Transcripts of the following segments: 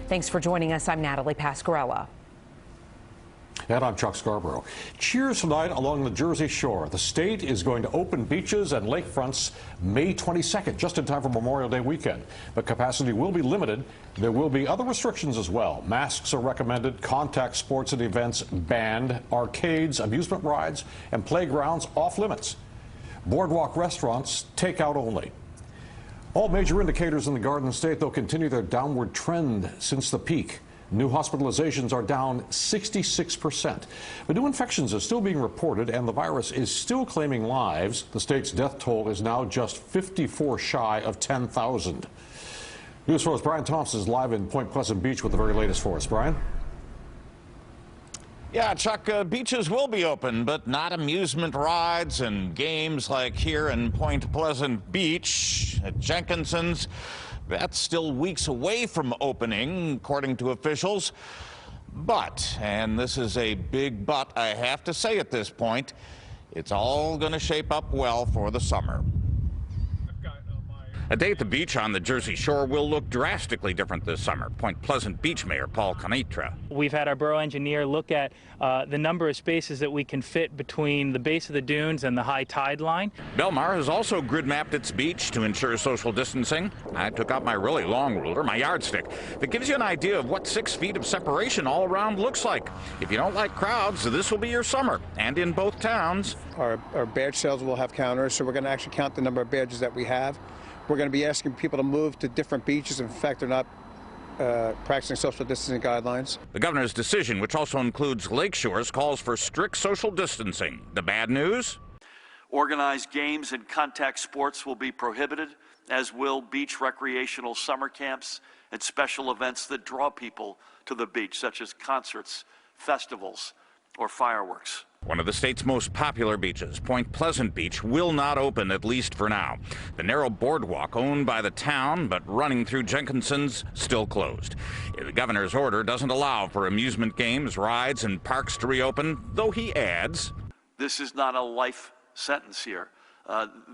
Thanks for joining us. I'm Natalie Pasquarella. And I'm Chuck Scarborough. Cheers tonight along the Jersey Shore. The state is going to open beaches and lakefronts May 22nd, just in time for Memorial Day weekend. But capacity will be limited. There will be other restrictions as well. Masks are recommended, contact sports and events banned, arcades, amusement rides, and playgrounds off limits. Boardwalk restaurants, takeout only. All major indicators in the Garden State, though, continue their downward trend since the peak. New hospitalizations are down 66%. But new infections are still being reported, and the virus is still claiming lives. The state's death toll is now just 54 shy of 10,000. News 4's Brian Thompson is live in Point Pleasant Beach with the very latest for us. Brian? Yeah, Chuck, beaches will be open, but not amusement rides and games like here in Point Pleasant Beach at Jenkinson's. That's still weeks away from opening, according to officials. But, and this is a big but I have to say at this point, it's all going to shape up well for the summer. A day at the beach on the Jersey Shore will look drastically different this summer. Point Pleasant Beach Mayor Paul Canitra. We've had our borough engineer look at the number of spaces that we can fit between the base of the dunes and the high tide line. Belmar has also grid mapped its beach to ensure social distancing. I took out my really long ruler, my yardstick, that gives you an idea of what 6 feet of separation all around looks like. If you don't like crowds, this will be your summer, and in both towns. Our badge sales will have counters, so we're going to actually count the number of badges that we have. We're going to be asking people to move to different beaches. In fact, they're not practicing social distancing guidelines. The governor's decision, which also includes lake shores, calls for strict social distancing. The bad news? Organized games and contact sports will be prohibited, as will beach recreational summer camps and special events that draw people to the beach, such as concerts, festivals, or fireworks. One of the state's most popular beaches, Point Pleasant Beach, will not open, at least for now. The narrow boardwalk owned by the town but running through Jenkinson's still closed. The governor's order doesn't allow for amusement games, rides, and parks to reopen, though he adds, this is not a life sentence here.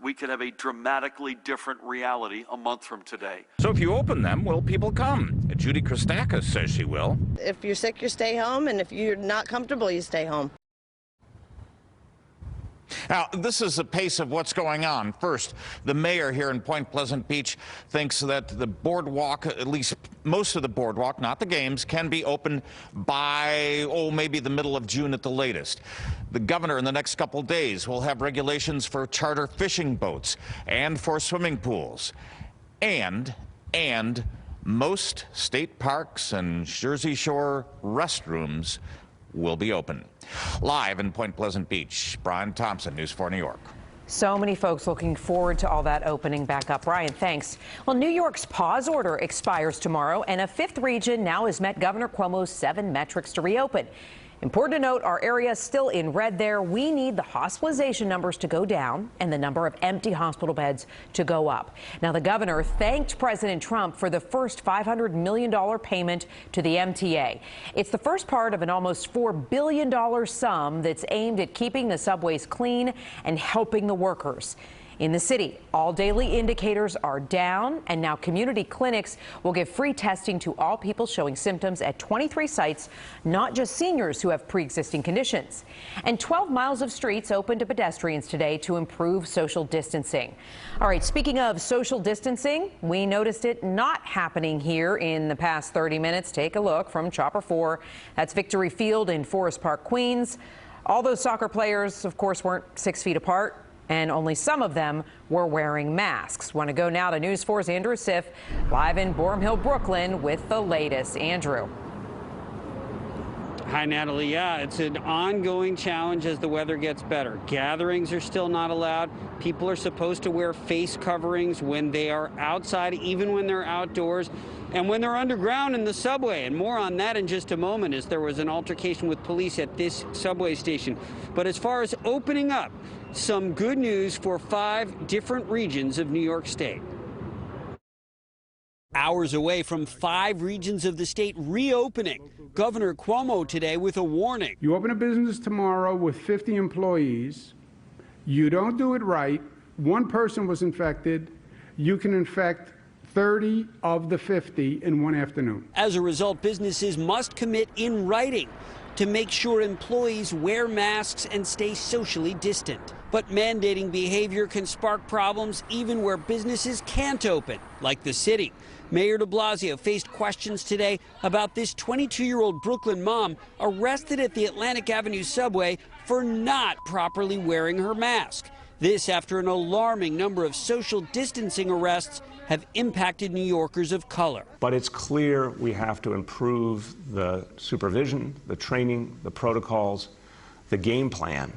We could have a dramatically different reality a month from today. So if you open them, will people come? Judy Christakis says she will. If you're sick, you stay home, and if you're not comfortable, you stay home. Now, this is the pace of what's going on. First, the mayor here in Point Pleasant Beach thinks that the boardwalk, at least most of the boardwalk, not the games, can be open by, maybe the middle of June at the latest. The governor in the next couple days will have regulations for charter fishing boats and for swimming pools. And most state parks and Jersey Shore restrooms will be open. Live in Point Pleasant Beach, Brian Thompson, News 4 New York. So many folks looking forward to all that opening back up. Brian, thanks. Well, New York's pause order expires tomorrow, and a 5th region now has met Governor Cuomo's 7 metrics to reopen. Important to note, our area is still in red there. We need the hospitalization numbers to go down and the number of empty hospital beds to go up. Now, the governor thanked President Trump for the first $500 million payment to the MTA. It's the first part of an almost $4 billion sum that's aimed at keeping the subways clean and helping the workers. In the city, all daily indicators are down, and now community clinics will give free testing to all people showing symptoms at 23 sites, not just seniors who have pre-existing conditions. And 12 miles of streets open to pedestrians today to improve social distancing. All right, speaking of social distancing, we noticed it not happening here in the past 30 minutes. Take a look from Chopper 4. That's Victory Field in Forest Park, Queens. All those soccer players, of course, weren't 6 feet apart, and only some of them were wearing masks. Want to go now to News 4's Andrew Siff, live in Boerum Hill, Brooklyn, with the latest. Andrew. Hi, Natalie. Yeah, it's an ongoing challenge as the weather gets better. Gatherings are still not allowed. People are supposed to wear face coverings when they are outside, even when they're outdoors, and when they're underground in the subway. And more on that in just a moment, as there was an altercation with police at this subway station. But as far as opening up, some good news for 5 different regions of New York State. Hours away from 5 regions of the state reopening. Governor Cuomo today with a warning. You open a business tomorrow with 50 employees. You don't do it right. One person was infected. You can infect 30 of the 50 in one afternoon. As a result, businesses must commit in writing to make sure employees wear masks and stay socially distant. But mandating behavior can spark problems even where businesses can't open, like the city. Mayor de Blasio faced questions today about this 22-year-old Brooklyn mom arrested at the Atlantic Avenue subway for not properly wearing her mask. This after an alarming number of social distancing arrests have impacted New Yorkers of color. But it's clear we have to improve the supervision, the training, the protocols, the game plan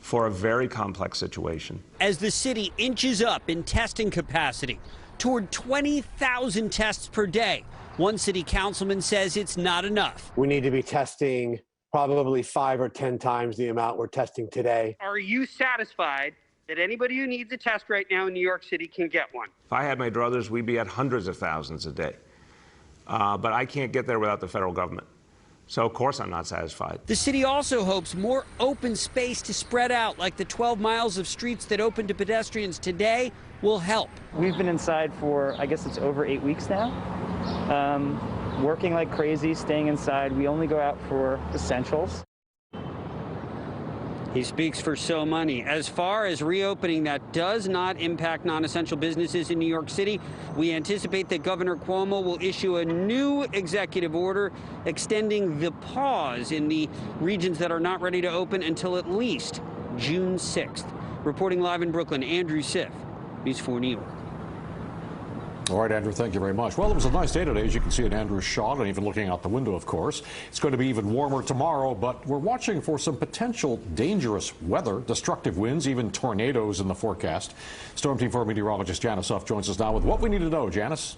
for a very complex situation. As the city inches up in testing capacity toward 20,000 tests per day, one city councilman says it's not enough. We need to be testing probably 5 or 10 times the amount we're testing today. Are you satisfied that anybody who needs a test right now in New York City can get one? If I had my druthers, we'd be at hundreds of thousands a day. But I can't get there without the federal government. So, of course, I'm not satisfied. The city also hopes more open space to spread out, like the 12 miles of streets that open to pedestrians today, will help. We've been inside for, I guess it's over 8 weeks now, working like crazy, staying inside. We only go out for essentials. He speaks for so many. As far as reopening that does not impact non-essential businesses in New York City, we anticipate that Governor Cuomo will issue a new executive order extending the pause in the regions that are not ready to open until at least June 6th. Reporting live in Brooklyn, Andrew Siff, News 4 New York. All right, Andrew, thank you very much. Well, it was a nice day today, as you can see in Andrew's shot, and even looking out the window, of course. It's going to be even warmer tomorrow, but we're watching for some potential dangerous weather, destructive winds, even tornadoes in the forecast. Storm Team 4 meteorologist Janice Huff joins us now with what we need to know. Janice?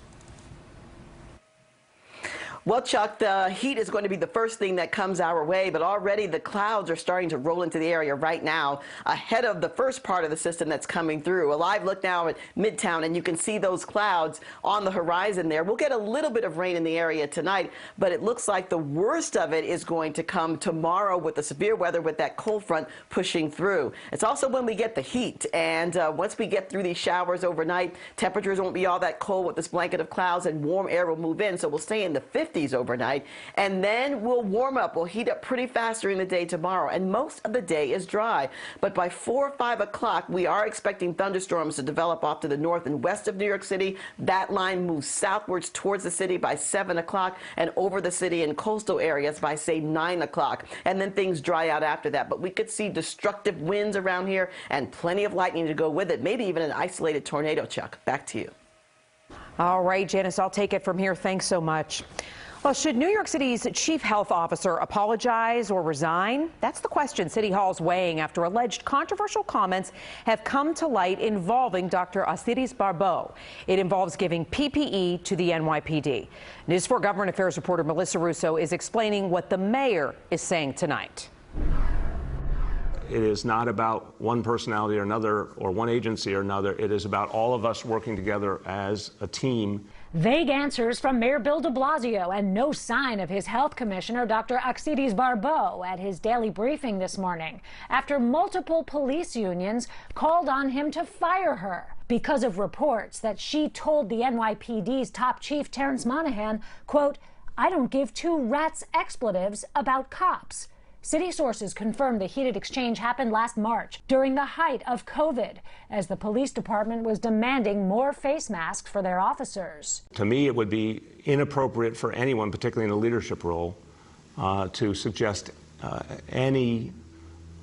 Well, Chuck, the heat is going to be the first thing that comes our way, but already the clouds are starting to roll into the area right now ahead of the first part of the system that's coming through. A live look now at Midtown, and you can see those clouds on the horizon there. We'll get a little bit of rain in the area tonight, but it looks like the worst of it is going to come tomorrow with the severe weather with that cold front pushing through. It's also when we get the heat, and once we get through these showers overnight, temperatures won't be all that cold with this blanket of clouds, and warm air will move in, so we'll stay in the 50s overnight, and then we'll warm up. We'll heat up pretty fast during the day tomorrow, and most of the day is dry. But by 4 or 5 o'clock, we are expecting thunderstorms to develop off to the north and west of New York City. That line moves southwards towards the city by 7 o'clock and over the city in coastal areas by, say, 9 o'clock. And then things dry out after that. But we could see destructive winds around here and plenty of lightning to go with it, maybe even an isolated tornado, Chuck. Back to you. All right, Janice, I'll take it from here. Thanks so much. Well, should New York City's chief health officer apologize or resign? That's the question City Hall's weighing after alleged controversial comments have come to light involving Dr. Asiris Barbeau. It involves giving PPE to the NYPD. News 4 Government Affairs reporter Melissa Russo is explaining what the mayor is saying tonight. It is not about one personality or another, or one agency or another. It is about all of us working together as a team. Vague answers from Mayor Bill de Blasio and no sign of his health commissioner, Dr. Asiris Barbeau, at his daily briefing this morning after multiple police unions called on him to fire her because of reports that she told the NYPD's top chief, Terrence Monahan, quote, "I don't give two rats expletives about cops." City sources confirmed the heated exchange happened last March during the height of COVID, as the police department was demanding more face masks for their officers. To me, it would be inappropriate for anyone, particularly in a leadership role, to suggest any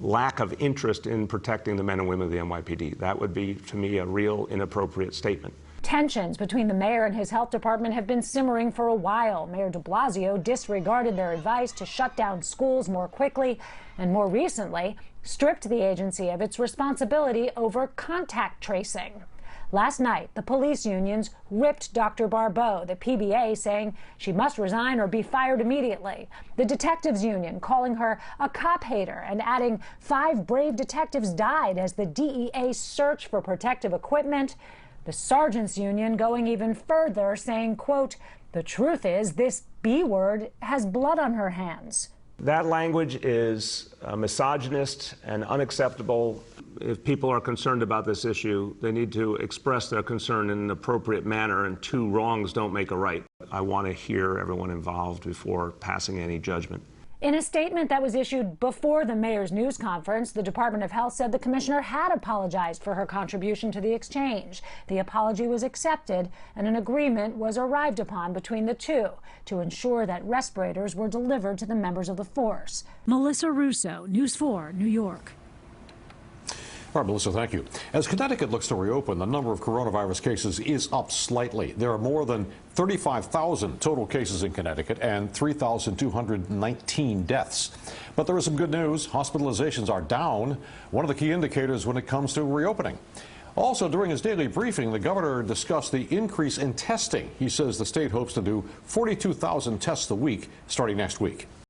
lack of interest in protecting the men and women of the NYPD. That would be, to me, a real inappropriate statement. Tensions between the mayor and his health department have been simmering for a while. Mayor de Blasio disregarded their advice to shut down schools more quickly and more recently stripped the agency of its responsibility over contact tracing. Last night, the police unions ripped Dr. Barbeau, the PBA saying she must resign or be fired immediately. The detectives union calling her a cop hater and adding 5 brave detectives died as the DEA searched for protective equipment. The sergeants union going even further, saying, quote, "The truth is this B word has blood on her hands." That language is misogynist and unacceptable. if people are concerned about this issue, they need to express their concern in an appropriate manner, and two wrongs don't make a right. I want to hear everyone involved before passing any judgment. In a statement that was issued before the mayor's news conference, the Department of Health said the commissioner had apologized for her contribution to the exchange. The apology was accepted, and an agreement was arrived upon between the two to ensure that respirators were delivered to the members of the force. Melissa Russo, News 4, New York. All right, Melissa, thank you. As Connecticut looks to reopen, the number of coronavirus cases is up slightly. There are more than 35,000 total cases in Connecticut and 3,219 deaths. But there is some good news. Hospitalizations are down, one of the key indicators when it comes to reopening. Also, during his daily briefing, the governor discussed the increase in testing. He says the state hopes to do 42,000 tests a week starting next week.